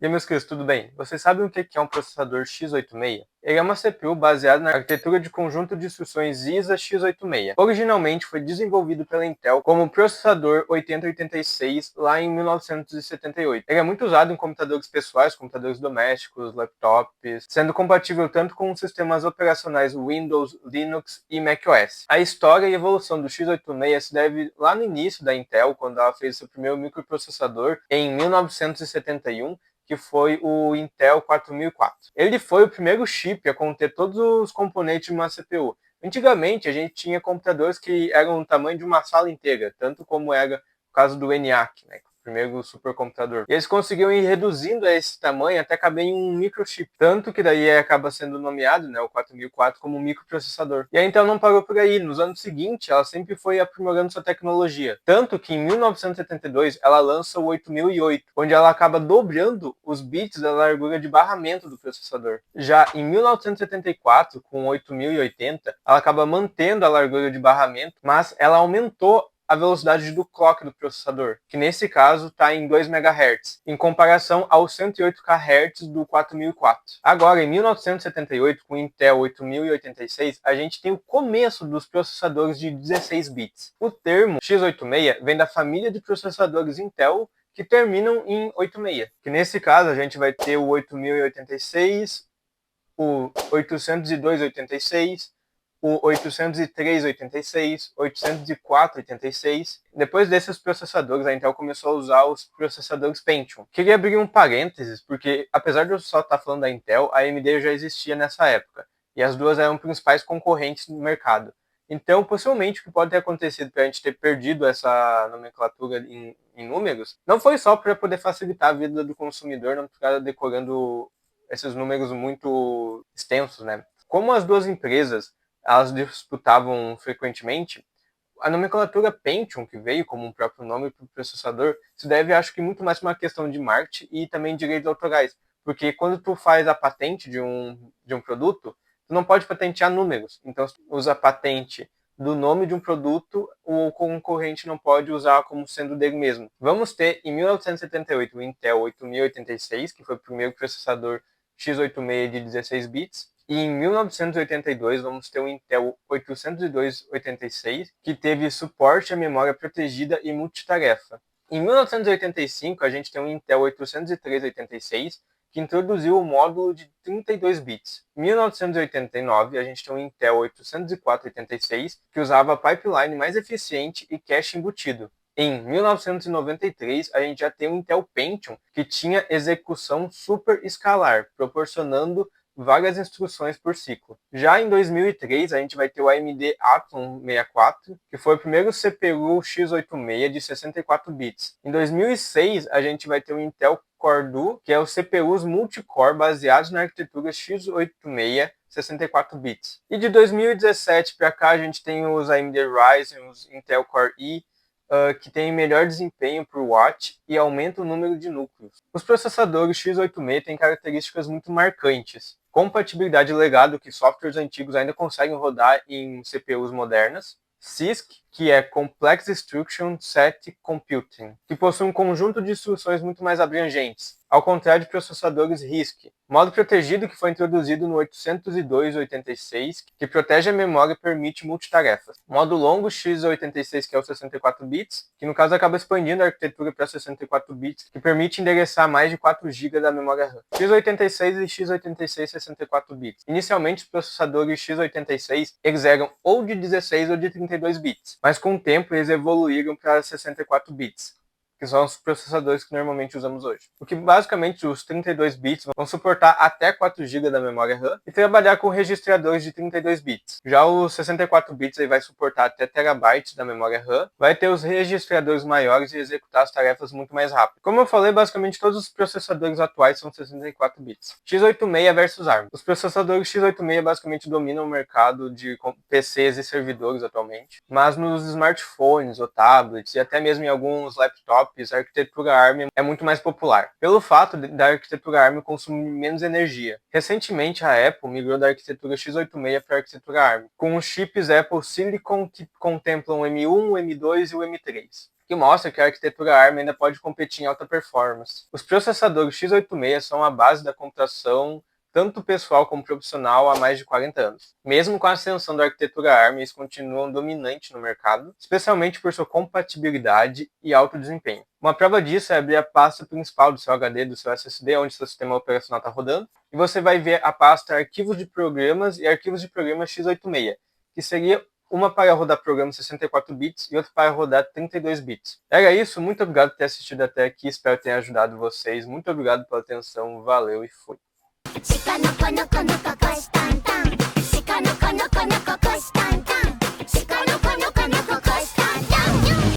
E aí, meus queridos, tudo bem? Vocês sabem o que é um processador x86? Ele é uma CPU baseada na arquitetura de conjunto de instruções ISA x86. Originalmente foi desenvolvido pela Intel como processador 8086 lá em 1978. Ele é muito usado em computadores pessoais, computadores domésticos, laptops, sendo compatível tanto com sistemas operacionais Windows, Linux e macOS. A história e evolução do x86 se deve lá no início da Intel, quando ela fez seu primeiro microprocessador em 1971, que foi o Intel 4004. Ele foi o primeiro chip a conter todos os componentes de uma CPU. Antigamente, a gente tinha computadores que eram do tamanho de uma sala inteira, tanto como era o caso do ENIAC, né, o primeiro supercomputador. E eles conseguiam ir reduzindo esse tamanho até caber em um microchip, tanto que daí acaba sendo nomeado, né, o 4004 como microprocessador. E a Intel não parou por aí. Nos anos seguintes, ela sempre foi aprimorando sua tecnologia, tanto que em 1972 ela lança o 8008, onde ela acaba dobrando os bits da largura de barramento do processador. Já em 1974, com 8080, ela acaba mantendo a largura de barramento, mas ela aumentou a velocidade do clock do processador, que nesse caso está em 2 MHz, em comparação aos 108 kHz do 4004. Agora, em 1978, com o Intel 8086, a gente tem o começo dos processadores de 16 bits. O termo x86 vem da família de processadores Intel que terminam em 86, que nesse caso a gente vai ter o 8086, o 802.86, o 803.86, 804.86. Depois desses processadores, a Intel começou a usar os processadores Pentium. Queria abrir um parênteses, porque apesar de eu só estar falando da Intel, a AMD já existia nessa época, e as duas eram principais concorrentes no mercado. Então, possivelmente, o que pode ter acontecido para a gente ter perdido essa nomenclatura em números, não foi só para poder facilitar a vida do consumidor, não ficar decorando esses números muito extensos, né? Como as duas empresas elas disputavam frequentemente, a nomenclatura Pentium, que veio como um próprio nome para o processador, se deve, acho que, muito mais para uma questão de marketing e também direitos autorais. Porque quando tu faz a patente de um produto, tu não pode patentear números. Então, se tu usa a patente do nome de um produto, o concorrente não pode usar como sendo dele mesmo. Vamos ter, em 1978, o Intel 8086, que foi o primeiro processador x86 de 16 bits, e em 1982 vamos ter o Intel 802.86, que teve suporte à memória protegida e multitarefa. Em 1985 a gente tem o Intel 803.86, que introduziu o módulo de 32 bits. Em 1989 a gente tem o Intel 804.86, que usava pipeline mais eficiente e cache embutido. Em 1993, a gente já tem o Intel Pentium, que tinha execução super escalar, proporcionando várias instruções por ciclo. Já em 2003, a gente vai ter o AMD Atom 64, que foi o primeiro CPU x86 de 64 bits. Em 2006, a gente vai ter o Intel Core Duo, que é os CPUs multicore baseados na arquitetura x86 64 bits. E de 2017 para cá, a gente tem os AMD Ryzen, os Intel Core i, que tem melhor desempenho por watt e aumenta o número de núcleos. Os processadores x86 têm características muito marcantes. Compatibilidade legado, que softwares antigos ainda conseguem rodar em CPUs modernas. CISC, que é Complex Instruction Set Computing, que possui um conjunto de instruções muito mais abrangentes, ao contrário de processadores RISC. Modo protegido, que foi introduzido no 802.86, que protege a memória e permite multitarefas. Modo longo x86, que é o 64 bits, que no caso acaba expandindo a arquitetura para 64 bits, que permite endereçar mais de 4 GB da memória RAM. x86 e x86 64 bits. Inicialmente, os processadores x86 eles eram ou de 16 ou de 32 bits, mas com o tempo eles evoluíram para 64 bits, que são os processadores que normalmente usamos hoje. O que basicamente os 32 bits vão suportar até 4 GB da memória RAM e trabalhar com registradores de 32 bits. Já os 64 bits aí vai suportar até terabytes da memória RAM, vai ter os registradores maiores e executar as tarefas muito mais rápido. Como eu falei, basicamente todos os processadores atuais são 64 bits. x86 versus ARM. Os processadores x86 basicamente dominam o mercado de PCs e servidores atualmente, mas nos smartphones ou tablets e até mesmo em alguns laptops a arquitetura ARM é muito mais popular, pelo fato da arquitetura ARM consumir menos energia. Recentemente, a Apple migrou da arquitetura x86 para a arquitetura ARM, com os chips Apple Silicon que contemplam o M1, o M2 e o M3. que mostra que a arquitetura ARM ainda pode competir em alta performance. Os processadores x86 são a base da computação tanto pessoal como profissional há mais de 40 anos. Mesmo com a ascensão da arquitetura ARM, eles continuam dominantes no mercado, especialmente por sua compatibilidade e alto desempenho. Uma prova disso é abrir a pasta principal do seu HD, do seu SSD, onde seu sistema operacional está rodando, e você vai ver a pasta Arquivos de Programas e Arquivos de Programas x86, que seria uma para rodar programas 64 bits e outra para rodar 32 bits. Era isso, muito obrigado por ter assistido até aqui, espero ter ajudado vocês, muito obrigado pela atenção, valeu e fui! 鹿の子の子の子こしたんたん鹿の子の子の子こしたんたん